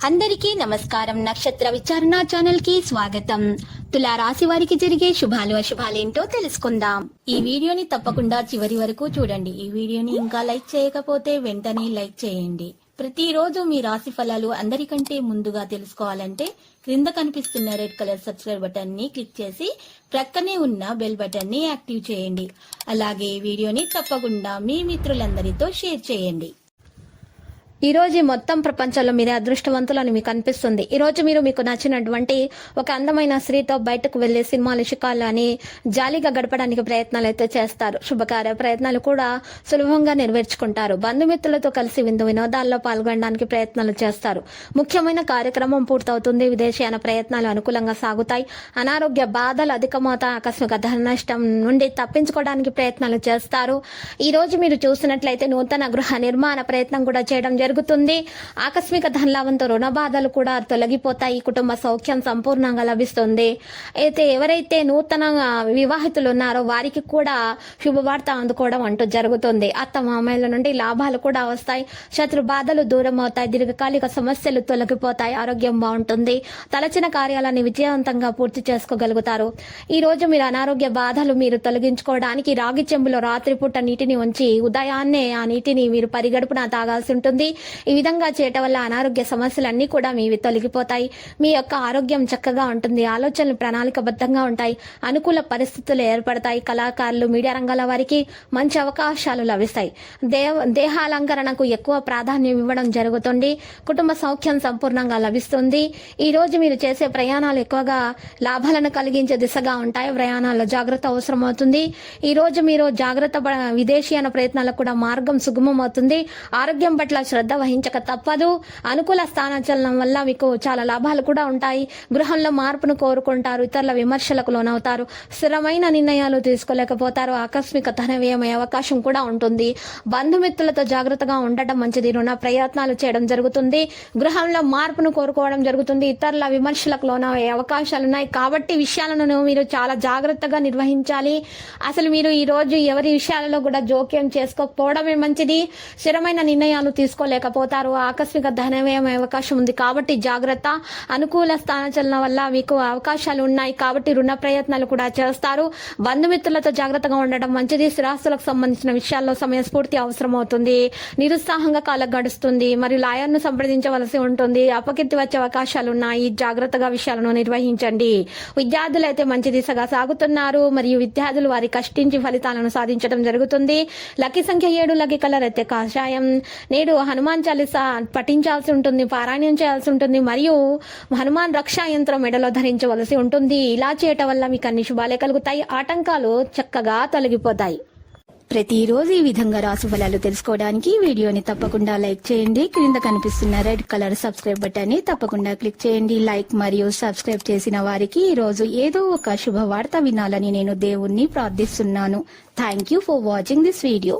అందరికీ నమస్కారం. నక్షత్ర విచారణ ఛానల్ కి స్వాగతం. తులా రాశి వారికి జరిగే శుభాలు అశుభాలేంటో తెలుసుకుందాం. ఈ వీడియోని తప్పకుండా చివరి వరకు చూడండి. ఈ వీడియోని ఇంకా లైక్ చేయకపోతే వెంటనే లైక్ చేయండి. ప్రతిరోజు మీ రాశి ఫలాలు అందరికంటే ముందుగా తెలుసుకోవాలంటే క్రింద కనిపిస్తున్న రెడ్ కలర్ సబ్స్క్రైబ్ బటన్ ని క్లిక్ చేసి ప్రక్కనే ఉన్న బెల్ బటన్ ని యాక్టివ్ చేయండి. అలాగే ఈ వీడియోని తప్పకుండా మీ మిత్రులందరితో షేర్ చేయండి. ఈ రోజు మొత్తం ప్రపంచంలో మీరే అదృష్టవంతులని మీకు అనిపిస్తుంది. ఈ రోజు మీరు మీకు నచ్చినటువంటి ఒక అందమైన స్త్రీతో బయటకు వెళ్లి సినిమాలు షికార్లని జాలీగా గడపడానికి ప్రయత్నాలు అయితే చేస్తారు. శుభకార్య ప్రయత్నాలు కూడా సులభంగా నెరవేర్చుకుంటారు. బంధుమిత్రులతో కలిసి వినోదాల్లో పాల్గొనడానికి ప్రయత్నాలు చేస్తారు. ముఖ్యమైన కార్యక్రమం పూర్తవుతుంది. విదేశీయాన ప్రయత్నాలు అనుకూలంగా సాగుతాయి. అనారోగ్య బాధలు అధికమవుతాయి. ఆకస్మిక ధన నష్టం నుండి తప్పించుకోవడానికి ప్రయత్నాలు చేస్తారు. ఈ రోజు మీరు చూసినట్లయితే నూతన గృహ నిర్మాణ ప్రయత్నం కూడా చేయడం జరుగుతుంది. ఆకస్మిక ధనలాభంతో రుణ బాధలు కూడా తొలగిపోతాయి. కుటుంబ సౌఖ్యం సంపూర్ణంగా లభిస్తుంది. అయితే ఎవరైతే నూతన వివాహితులు ఉన్నారో వారికి కూడా శుభవార్త అందుకోవడం అంటూ జరుగుతుంది. అత్త మామయ్యల నుండి లాభాలు కూడా వస్తాయి. శత్రు బాధలు దూరం అవుతాయి. దీర్ఘకాలిక సమస్యలు తొలగిపోతాయి. ఆరోగ్యం బాగుంటుంది. తలచిన కార్యాలని విజయవంతంగా పూర్తి చేసుకోగలుగుతారు. ఈ రోజు మీరు అనారోగ్య బాధలు మీరు తొలగించుకోవడానికి రాగి చెంబులో రాత్రిపూట నీటిని ఉంచి ఉదయాన్నే ఆ నీటిని మీరు పరిగడుపున తాగాల్సి ఉంటుంది. ఈ విధంగా చేయటం వల్ల అనారోగ్య సమస్యలన్నీ కూడా మీవి తొలగిపోతాయి. మీ యొక్క ఆరోగ్యం చక్కగా ఉంటుంది. ఆలోచనలు ప్రణాళికబద్ధంగా ఉంటాయి. అనుకూల పరిస్థితులు ఏర్పడతాయి. కళాకారులు, మీడియా రంగాల వారికి మంచి అవకాశాలు లభిస్తాయి. దేహాలంకరణకు ఎక్కువ ప్రాధాన్యం ఇవ్వడం జరుగుతుంది. కుటుంబ సౌఖ్యం సంపూర్ణంగా లభిస్తుంది. ఈ రోజు మీరు చేసే ప్రయాణాలు ఎక్కువగా లాభాలను కలిగించే దిశగా ఉంటాయి. ప్రయాణాల్లో జాగ్రత్త అవసరం అవుతుంది. ఈ రోజు మీరు విదేశీయాన ప్రయత్నాలకు కూడా మార్గం సుగమం అవుతుంది. ఆరోగ్యం పట్ల శ్రద్ధ వహించక తప్పదు. అనుకూల స్థానచలనం వల్ల మీకు చాలా లాభాలు కూడా ఉంటాయి. గృహంలో మార్పును కోరుకుంటారు. ఇతరుల విమర్శలకు లోనవుతారు. స్థిరమైన నిర్ణయాలు తీసుకోలేకపోతారు. ఆకస్మిక ధన వ్యయమయ్యే అవకాశం కూడా ఉంటుంది. బంధుమిత్రులతో జాగ్రత్తగా ఉండటం మంచిది. రుణ ప్రయత్నాలు చేయడం జరుగుతుంది. గృహంలో మార్పును కోరుకోవడం జరుగుతుంది. ఇతరుల విమర్శలకు లోనయ్యే అవకాశాలు ఉన్నాయి. కాబట్టి విషయాలను మీరు చాలా జాగ్రత్తగా నిర్వహించాలి. అసలు మీరు ఈ రోజు ఎవరి విషయాలలో కూడా జోక్యం చేసుకోకపోవడమే మంచిది. స్థిరమైన నిర్ణయాలు తీసుకోలేకపోతారు. ఆకస్మిక ధన వ్యయం అవకాశం ఉంది కాబట్టి జాగ్రత్త. అనుకూల స్థానచలనం వల్ల మీకు అవకాశాలు ఉన్నాయి కాబట్టి రుణ ప్రయత్నాలు కూడా చేస్తారు. బంధుమిత్రులతో జాగ్రత్తగా ఉండడం మంచిది. స్థిరాస్తులకు సంబంధించిన విషయాల్లో సమయస్ఫూర్తి అవసరం అవుతుంది. నిరుత్సాహంగా కాలం గడుస్తుంది. మరియు లాయర్ను సంప్రదించవలసి ఉంటుంది. అపకీర్తి వచ్చే అవకాశాలు ఉన్నాయి. జాగ్రత్తగా విషయాలను నిర్వహించండి. విద్యార్థులు అయితే మంచి దిశగా సాగుతున్నారు. మరియు విద్యార్థులు వారి కష్టించి ఫలితాలను సాధించడం జరుగుతుంది. లక్కీ సంఖ్య 7, లక్కీ కలర్ అయితే కాషాయం. నేడు హనుమాన్ చాలీసా పఠించాల్సి ఉంటుంది. పారాయణం చేయాల్సి ఉంటుంది. మరియు హనుమాన్ రక్షా యంత్రం మెడలో ధరించవలసి ఉంటుంది. ఇలా చేయటం వల్ల మీకు అన్ని శుభాలే కలుగుతాయి. ఆటంకాలు చక్కగా తొలగిపోతాయి. ప్రతిరోజు ఈ విధంగా రాశి ఫలాలు తెలుసుకోవడానికి వీడియోని తప్పకుండా లైక్ చేయండి. క్రింద కనిపిస్తున్న రెడ్ కలర్ సబ్స్క్రైబ్ బటన్ ని తప్పకుండా క్లిక్ చేయండి. లైక్ మరియు సబ్స్క్రైబ్ చేసిన వారికి ఈ రోజు ఏదో ఒక శుభవార్త వినాలని నేను దేవుణ్ణి ప్రార్థిస్తున్నాను. Thank you for watching this video.